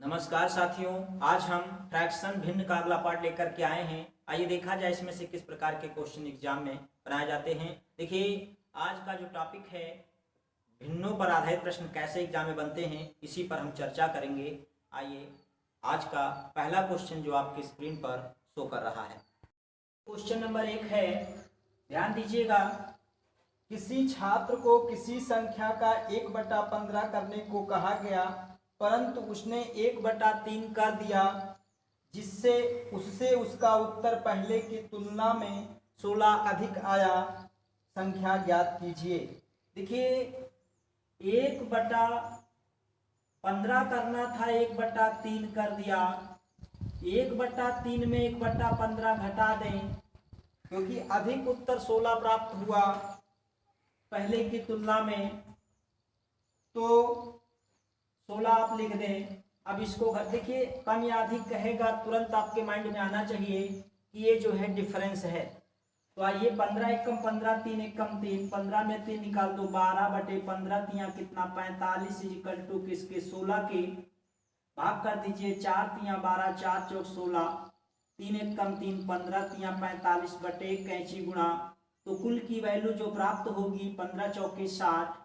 नमस्कार साथियों, आज हम फ्रैक्शन भिन्न का अगला पार्ट लेकर के आए हैं। आइए देखा जाए इसमें से किस प्रकार के क्वेश्चन एग्जाम में बनाए जाते हैं। देखिए, आज का जो टॉपिक है भिन्नों पर आधारित प्रश्न कैसे एग्जाम में बनते हैं, इसी पर हम चर्चा करेंगे। आइए, आज का पहला क्वेश्चन जो आपकी स्क्रीन पर शो कर रहा है, क्वेश्चन नंबर 1 है। ध्यान दीजिएगा, किसी छात्र को किसी संख्या का 1/15 करने को कहा गया, परंतु उसने 1/3 कर दिया, जिससे उससे उसका उत्तर पहले की तुलना में 16 अधिक आया। संख्या ज्ञात कीजिए। देखिए, 1/15 करना था, 1/3 कर दिया। 1/3 में 1/15 घटा दें, क्योंकि अधिक उत्तर 16 प्राप्त हुआ पहले की तुलना में, तो 16 आप लिख दें। अब इसको देखिए, कम या अधिक कहेगा तुरंत आपके माइंड में आना चाहिए कि ये जो है डिफरेंस है। तो आइए, 15 एकम 15, 3 एकम 3, 15 में 3 निकाल दो, 12/15 तिया कितना 45 इक्वल टू किसके 16 के भाग कर दीजिए। 4 तिया 12, 4 चौक 16, 3 एकम 3, 15 तिया 45 बटे कैंची गुणा। तो कुल की वैल्यू जो प्राप्त होगी 15 चौके 60,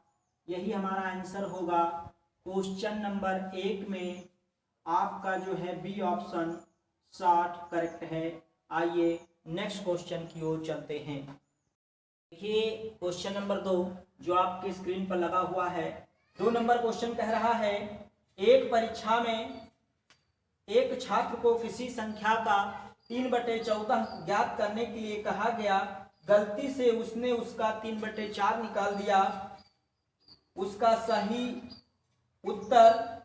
यही हमारा आंसर होगा। क्वेश्चन नंबर 1 में आपका जो है बी ऑप्शन 60 करेक्ट है। आइए नेक्स्ट क्वेश्चन की ओर चलते हैं। देखिए, क्वेश्चन नंबर 2 जो आपके स्क्रीन पर लगा हुआ है। 2 नंबर क्वेश्चन कह रहा है, एक परीक्षा में एक छात्र को किसी संख्या का 3/14 ज्ञात करने के लिए कहा गया। गलती से उसने उसका 3/4 निकाल दिया। उसका सही उत्तर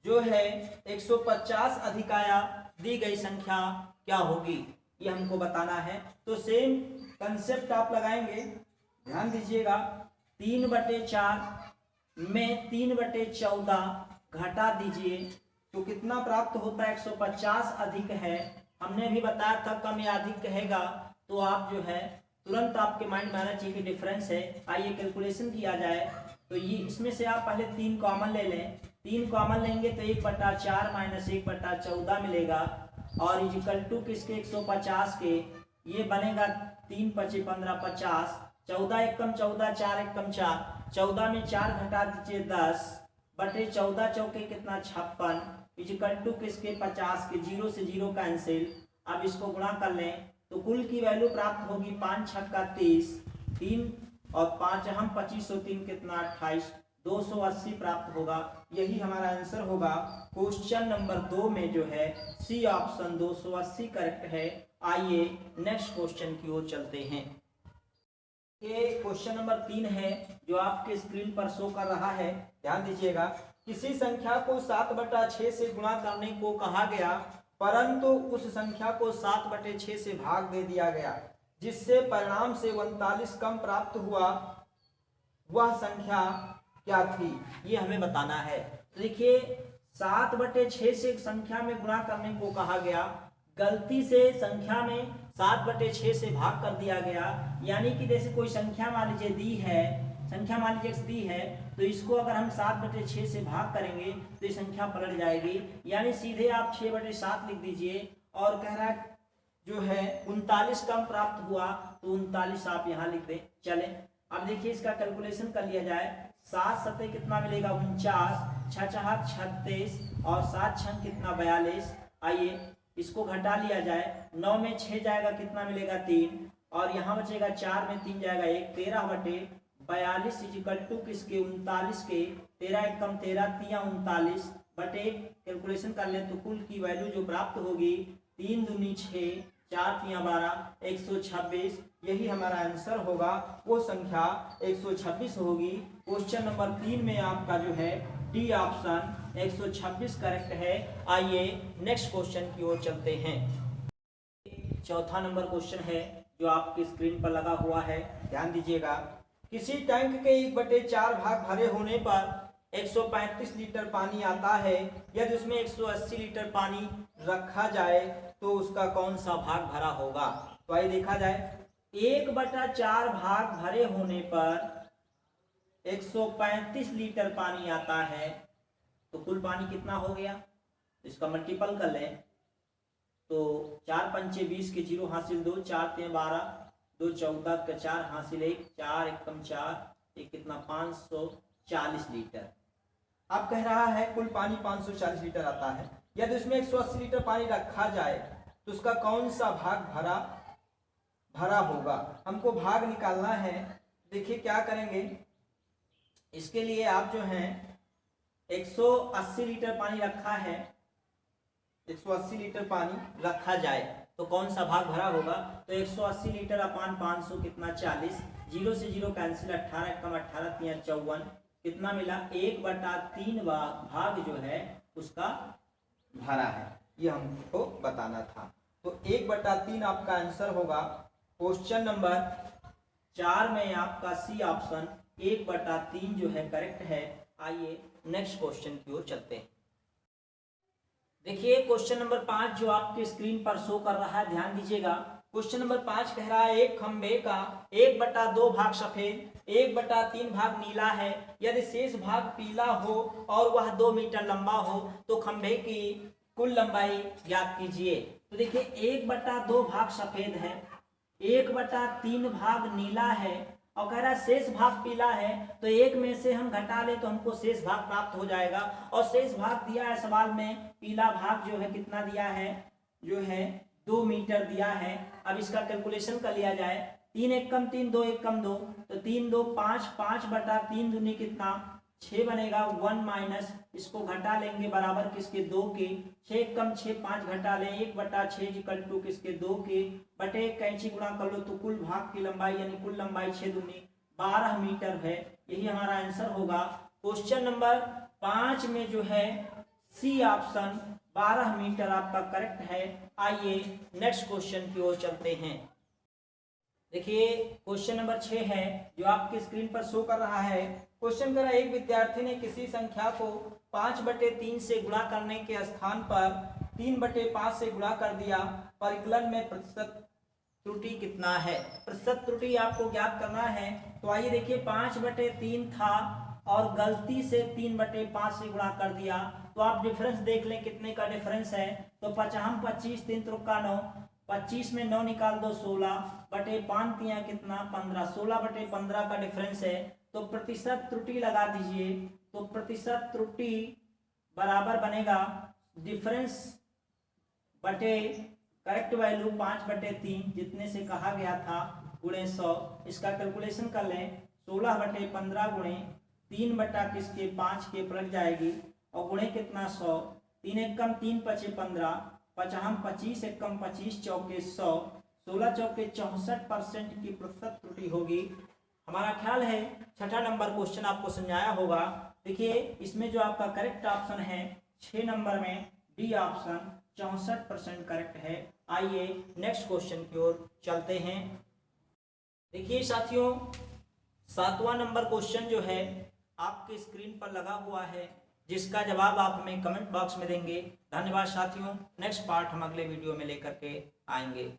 जो है 150 अधिक आया। दी गई संख्या क्या होगी, ये हमको बताना है। तो सेम कंसेप्ट आप लगाएंगे। ध्यान दीजिएगा, 3/4 में 3/14 घटा दीजिए तो कितना प्राप्त होता है, 150 अधिक है। हमने भी बताया था कम या अधिक कहेगा तो आप जो है तुरंत आपके माइंड में आना चाहिए कि डिफरेंस है। आइए कैलकुलेशन किया जाए। तो ये इसमें से आप पहले 3 कॉमन ले लें। 3 कॉमन लेंगे तो 1/4 माइनस 1/14 मिलेगा, और इक्वल टू किसके 150 के। ये बनेगा 3 × 5 = 15, 50। 14 एकम 14, 4 एकम 4, 14 में 4 घटा दीजिए 10 बटे 14 चौके कितना 56 इक्वल टू किसके 50 के। 0 से 0 कैंसिल। अब इसको गुणा कर लें तो कुल की वैल्यू प्राप्त होगी 5 × 6 = 30, 3 और 5 हम 25 और 3 कितना 28, 280 प्राप्त होगा। यही हमारा आंसर होगा। क्वेश्चन नंबर 2 में जो है सी ऑप्शन 280 करेक्ट है। आइए नेक्स्ट क्वेश्चन की ओर चलते हैं। ये क्वेश्चन नंबर 3 है जो आपके स्क्रीन पर शो कर रहा है। ध्यान दीजिएगा, किसी संख्या को 7/6 से गुणा करने को कहा गया, परंतु उस संख्या को 7/6 से भाग दे दिया गया, जिससे परिणाम से 39 कम प्राप्त हुआ। वह संख्या क्या थी, ये हमें बताना है। देखिए, 7/6 से एक संख्या में गुणा करने को कहा गया, गलती से संख्या में 7/6 से भाग कर दिया गया। यानी कि जैसे कोई संख्या मान लीजिए दी है, संख्या मान लीजिए x दी है, तो इसको अगर हम 7/6 से भाग करेंगे तो ये संख्या पलट जाएगी। यानी सीधे आप 6/7 लिख दीजिए। और कह रहा है जो है 39 कम प्राप्त हुआ, तो 39 आप यहाँ लिख दें। चले, अब देखिए इसका कैलकुलेशन कर लिया जाए। 7 7 कितना मिलेगा 49, 6 4 36 और 7 6 कितना 42। आइए इसको घटा लिया जाए। 9 में 6 जाएगा कितना मिलेगा 3, और यहाँ बचेगा 4 में 3 जाएगा 1, 13/42 इक्वल टू किसके 39 के। 13 एकम 13, तिया 39 बटे कैलकुलेशन कर ले तो कुल की वैल्यू जो प्राप्त होगी 3 दूनी 6, 4 तिया 12, 126। यही हमारा आंसर होगा। वो संख्या 126 होगी। क्वेश्चन नंबर 3 में आपका जो है डी ऑप्शन 126 करेक्ट है। आइए नेक्स्ट क्वेश्चन की ओर चलते हैं। चौथा नंबर क्वेश्चन है जो आपकी स्क्रीन पर लगा हुआ है। ध्यान दीजिएगा, किसी टैंक के 1/4 भाग भरे होने पर 135 लीटर पानी आता है। यदि उसमें 180 लीटर पानी रखा जाए तो उसका कौन सा भाग भरा होगा। तो आइए देखा जाए। 1/4 भाग भरे होने पर 135 लीटर पानी आता है, तो कुल पानी कितना हो गया, इसका मल्टीपल कर लें तो 4 पंचे 20 के 0 हासिल 2, 4 3 12, 2 14 का 4 हासिल 1, 4 1 कम 4, एक कितना 540 लीटर। अब कह रहा है कुल पानी 540 लीटर आता है, यदि उसमें 180 लीटर पानी रखा जाए तो उसका कौन सा भाग भरा होगा। हमको भाग निकालना है। देखिए क्या करेंगे, इसके लिए आप जो है 180 लीटर पानी रखा है, 180 लीटर पानी रखा जाए तो कौन सा भाग भरा होगा। तो 180 लीटर अपान 500 कितना 40, 0 से 0 कैंसिल, 18 कम 18 3 54, कितना मिला 1/3 भाग जो है उसका भरा है, ये हमको बताना था। तो 1/3 आपका आंसर होगा। क्वेश्चन नंबर 4 में आपका सी ऑप्शन 1/3 जो है करेक्ट है। आइए नेक्स्ट क्वेश्चन की ओर चलते हैं। देखिए क्वेश्चन नंबर 5 जो आपके स्क्रीन पर शो कर रहा है, ध्यान दीजिएगा। क्वेश्चन नंबर 5 कह रहा है एक खंबे का 1/2 भाग सफेद, 1/3 भाग नीला है। यदि शेष भाग पीला हो और वह 2 मीटर लंबा हो तो खंबे की कुल लंबाई ज्ञात कीजिए। तो देखिए 1/2 भाग सफेद है, 1/3 भाग नीला है और कह रहा है शेष भाग पीला है, तो एक में से हम घटा ले तो हमको शेष भाग प्राप्त हो जाएगा। और शेष भाग दिया है सवाल में, पीला भाग जो है कितना दिया है, जो है 2 मीटर दिया है। अब इसका कैलकुलेशन कर लिया जाए, 3 1 कम 3, 2 1 कम 2, तो 3 2 5, 5/3 दूनी कितना 6 बनेगा। 1 माइनस इसको घटा लेंगे बराबर किसके 2 के, 6 कम 6 5 घटा लें 1/6 इक्वल टू किसके 2 के, बटे कैंची गुणा कर लो तो कुल भाग की लंबाई यानी कुल लंबाई 6 दूनी 12 मीटर है। यही हमारा आंसर होगा। क्वेश्चन नंबर 5 में जो है सी ऑप्शन 12 मीटर आपका करेक्ट है। आइए नेक्स्ट क्वेश्चन की ओर चलते हैं। देखिए क्वेश्चन नंबर 6 है जो आपके स्क्रीन पर शो कर रहा है। क्वेश्चन कर रहा है एक विद्यार्थी ने किसी संख्या को 5/3 से गुणा करने के स्थान पर 3/5 से गुणा कर दिया, परिकलन में प्रतिशत त्रुटि कितना है। प्रतिशत त्रुटि आपको ज्ञात करना है। तो आइए देखिए 5/3 था और गलती से 3/5 से गुणा कर दिया, तो आप डिफरेंस देख लें कितने का डिफरेंस है। तो 5 25 3 त्रिका 9, 25 में 9 निकाल दो 16 बटे 5 तिया कितना 15, 16/15 का डिफरेंस है। तो प्रतिशत त्रुटि लगा दीजिए, तो प्रतिशत त्रुटि बराबर बनेगा डिफरेंस बटे करेक्ट वैल्यू 5/3 जितने से कहा गया था गुणे 100। इसका कैलकुलेशन कर लें, 16/15 गुणे 3 बटा किसके 5 के पलट जाएगी और गुणे कितना 100, 3 1 कम 3 5 15, 5 25 1 कम 25 चौके 100, 16 चौके 64% की प्रतिशत त्रुटि होगी। हमारा ख्याल है छठा नंबर क्वेश्चन आपको समझाया होगा। देखिए इसमें जो आपका करेक्ट ऑप्शन है 6 नंबर में डी ऑप्शन 64% करेक्ट है। आइए नेक्स्ट क्वेश्चन की ओर चलते हैं। देखिए साथियों 7वां नंबर क्वेश्चन जो है आपके स्क्रीन पर लगा हुआ है, जिसका जवाब आप हमें कमेंट बॉक्स में देंगे। धन्यवाद साथियों। नेक्स्ट पार्ट हम अगले वीडियो में लेकर के आएंगे।